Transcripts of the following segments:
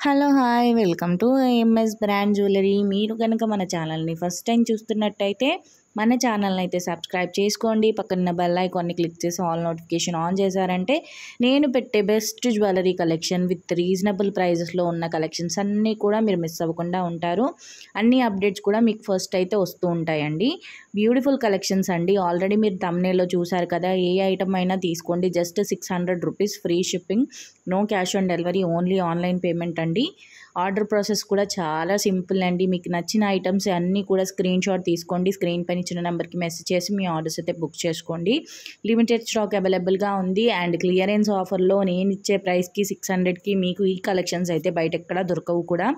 Hello hi welcome to MS brand jewellery. మీరు కనుక మన ఛానల్ని ఫస్ట్ టైం చూస్తున్నట్టయితే మన ఛానల్ని అయితే సబ్స్క్రైబ్ చేసుకోండి. పక్కన బెల్ ఐకాన్ని క్లిక్ చేసి ఆల్ నోటిఫికేషన్ ఆన్ చేశారంటే నేను పెట్టే best jewellery collection with reasonable ప్రైజెస్లో ఉన్న కలెక్షన్స్ అన్నీ కూడా మీరు మిస్ అవ్వకుండా ఉంటారు. అన్ని అప్డేట్స్ కూడా మీకు ఫస్ట్ అయితే వస్తూ ఉంటాయండి. బ్యూటిఫుల్ కలెక్షన్స్ అండి. ఆల్రెడీ మీరు థంబ్నెయిల్లో చూసారు కదా, ఏ ఐటమ్ అయినా తీసుకోండి, just 600 rupees, free shipping, no cash on delivery, only online payment అండి. ఆర్డర్ ప్రాసెస్ కూడా చాలా సింపుల్ అండి. మీకు నచ్చిన ఐటమ్స్ అన్నీ కూడా స్క్రీన్ షాట్ తీసుకోండి, స్క్రీన్ పైన ఇచ్చిన నెంబర్కి మెసేజ్ చేసి మీ ఆర్డర్స్ అయితే బుక్ చేసుకోండి. లిమిటెడ్ స్టాక్ అవైలబుల్గా ఉంది అండ్ క్లియరెన్స్ ఆఫర్లో నేను ఇచ్చే ప్రైస్కి 600కి మీకు ఈ కలెక్షన్స్ అయితే బయట ఎక్కడ దొరకవు కూడా.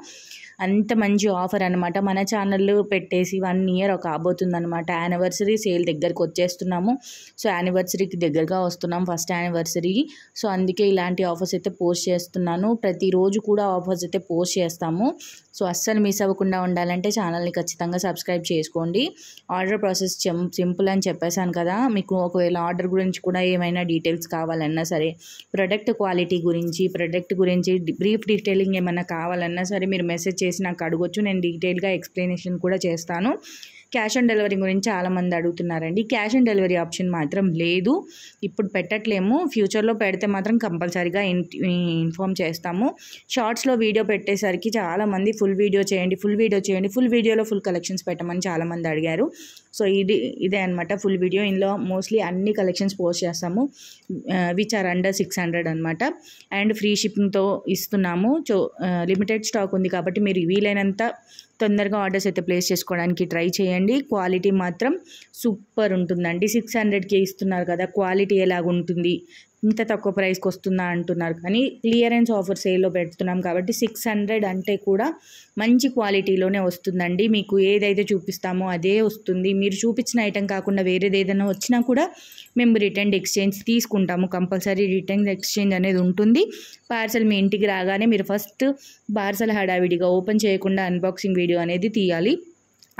అంత మంచి ఆఫర్ అనమాట. మన ఛానల్ పెట్టేసి 1 ఇయర్ కాబోతుంది అనమాట. యానివర్సరీ సేల్ దగ్గరికి వచ్చేస్తున్నాము. సో యానివర్సరీకి దగ్గరగా వస్తున్నాం, ఫస్ట్ యానివర్సరీ. సో అందుకే ఇలాంటి ఆఫర్స్ అయితే పోస్ట్ చేస్తున్నాను. ప్రతిరోజు కూడా ఆఫర్స్ అయితే పోస్ట్ చేస్తాము. సో అస్సలు మిస్ అవ్వకుండా ఉండాలంటే ఛానల్ని ఖచ్చితంగా సబ్స్క్రైబ్ చేసుకోండి. ఆర్డర్ ప్రాసెస్ సింపుల్ అని చెప్పేశాను కదా. మీకు ఒకవేళ ఆర్డర్ గురించి కూడా ఏమైనా డీటెయిల్స్ కావాలన్నా సరే, ప్రొడక్ట్ క్వాలిటీ గురించి బ్రీఫ్ డీటెయిలింగ్ ఏమైనా కావాలన్నా సరే మీరు మెసేజ్ చేసి నాకు అడగొచ్చు. నేను డీటెయిల్గా ఎక్స్ప్లెనేషన్ కూడా చేస్తాను. క్యాష్ ఆన్ డెలివరీ గురించి చాలామంది అడుగుతున్నారండి. క్యాష్ ఆన్ డెలివరీ ఆప్షన్ మాత్రం లేదు, ఇప్పుడు పెట్టట్లేము. ఫ్యూచర్లో పెడితే మాత్రం కంపల్సరీగా ఇన్ఫామ్ చేస్తాము. షార్ట్స్లో వీడియో పెట్టేసరికి చాలామంది ఫుల్ వీడియో చేయండి, ఫుల్ వీడియోలో ఫుల్ కలెక్షన్స్ పెట్టమని చాలామంది అడిగారు. సో ఇదే అనమాట ఫుల్ వీడియో. ఇందులో మోస్ట్లీ అన్ని కలెక్షన్స్ పోస్ట్ చేస్తాము విచ్ ఆర్ అండర్ 600 అనమాట. అండ్ ఫ్రీ షిప్పింగ్తో ఇస్తున్నాము. సో లిమిటెడ్ స్టాక్ ఉంది కాబట్టి మీరు వీలైనంత తొందరగా ఆర్డర్స్ అయితే ప్లేస్ చేసుకోవడానికి ట్రై చేయండి. క్వాలిటీ మాత్రం సూపర్ ఉంటుందండి. 600కి ఇస్తున్నారు కదా, క్వాలిటీ ఎలాగుంటుంది, ఇంత తక్కువ ప్రైస్కి వస్తుందా అంటున్నారు, కానీ క్లియరెన్స్ ఆఫర్ సేల్లో పెడుతున్నాం కాబట్టి 600 అంటే కూడా మంచి క్వాలిటీలోనే వస్తుందండి. మీకు ఏదైతే చూపిస్తామో అదే వస్తుంది. మీరు చూపించిన ఐటెం కాకుండా వేరేది ఏదైనా వచ్చినా కూడా మేము రిటర్న్ ఎక్స్చేంజ్ తీసుకుంటాము. కంపల్సరీ రిటర్న్ ఎక్స్చేంజ్ అనేది ఉంటుంది. పార్సల్ మీ ఇంటికి రాగానే మీరు ఫస్ట్ పార్సల్ హడావిడిగా ఓపెన్ చేయకుండా అన్బాక్సింగ్ వీడియో అనేది తీయాలి.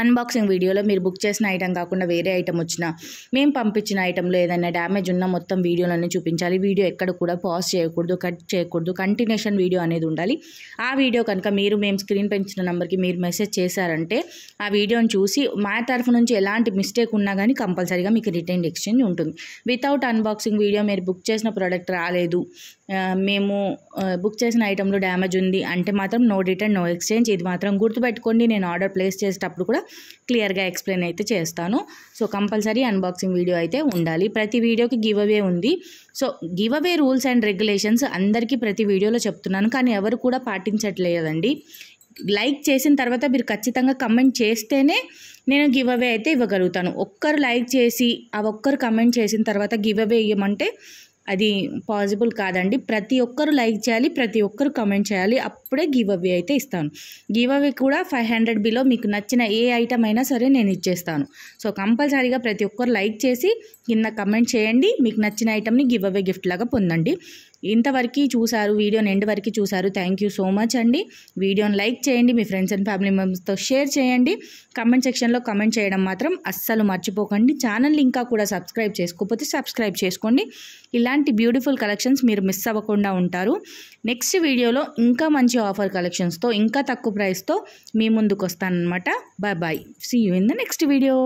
అన్బాక్సింగ్ వీడియోలో మీరు బుక్ చేసిన ఐటెం కాకుండా వేరే ఐటెం వచ్చినా, మేము పంపించిన ఐటెంలో ఏదైనా డ్యామేజ్ ఉన్నా మొత్తం వీడియోలోనే చూపించాలి. వీడియో ఎక్కడ కూడా పాజ్ చేయకూడదు, కట్ చేయకూడదు, కంటిన్యూషన్ వీడియో అనేది ఉండాలి. ఆ వీడియో కనుక మేము స్క్రీన్ పెంచిన నెంబర్కి మీరు మెసేజ్ చేశారంటే ఆ వీడియోని చూసి మా తరఫు నుంచి ఎలాంటి మిస్టేక్ ఉన్నా కానీ కంపల్సరీగా మీకు రిటర్న్ ఎక్స్చేంజ్ ఉంటుంది. వితౌట్ అన్బాక్సింగ్ వీడియో మీరు బుక్ చేసిన ప్రోడక్ట్ రాలేదు, మేము బుక్ చేసిన ఐటెంలో డ్యామేజ్ ఉంది అంటే మాత్రం నో రిటర్న్ నో ఎక్స్చేంజ్. ఇది మాత్రం గుర్తుపెట్టుకోండి. నేను ఆర్డర్ ప్లేస్ చేసేటప్పుడు కూడా క్లియర్గా ఎక్స్ప్లెయిన్ అయితే చేస్తాను. సో కంపల్సరీ అన్బాక్సింగ్ వీడియో అయితే ఉండాలి. ప్రతి వీడియోకి గివ్ అవే ఉంది. So give away rules and regulations అందరికీ ప్రతి వీడియోలో చెప్తున్నాను, కానీ ఎవరు కూడా పాటించట్లేదండి. లైక్ చేసిన తర్వాత మీరు ఖచ్చితంగా కమెంట్ చేస్తేనే నేను గివ్ అవే అయితే ఇవ్వగలుగుతాను. ఒక్కరు లైక్ చేసి ఆ ఒక్కరు కమెంట్ చేసిన తర్వాత గివ్ అవే ఇవ్వమంటే అది పాసిబుల్ కాదండి. ప్రతి ఒక్కరు లైక్ చేయాలి, ప్రతి ఒక్కరు కమెంట్ చేయాలి, అప్పుడే గివ్ అవే అయితే ఇస్తాను. గివ్ అవే కూడా 500 బిలో మీకు నచ్చిన ఏ ఐటమ్ అయినా సరే నేను ఇచ్చేస్తాను. సో కంపల్సరీగా ప్రతి ఒక్కరు లైక్ చేసి కింద కమెంట్ చేయండి. మీకు నచ్చిన ఐటమ్ని గివ్ అవే గిఫ్ట్ లాగా పొందండి. ఇంతవరకు చూసారు, వీడియోని ఎండ్ వరకు చూసారు, థ్యాంక్ యూ సో మచ్ అండి. వీడియోని లైక్ చేయండి, మీ ఫ్రెండ్స్ అండ్ ఫ్యామిలీ మెంబర్స్తో షేర్ చేయండి. కమెంట్ సెక్షన్లో కమెంట్ చేయడం మాత్రం అస్సలు మర్చిపోకండి. ఛానల్ని ఇంకా కూడా సబ్స్క్రైబ్ చేసుకోకపోతే సబ్స్క్రైబ్ చేసుకోండి. ఇలాంటి బ్యూటిఫుల్ కలెక్షన్స్ మీరు మిస్ అవ్వకుండా ఉంటారు. నెక్స్ట్ వీడియోలో ఇంకా మంచి ఆఫర్ కలెక్షన్స్తో, ఇంకా తక్కువ ప్రైస్తో మీ ముందుకు వస్తానన్నమాట. Bye bye, see you in the next video.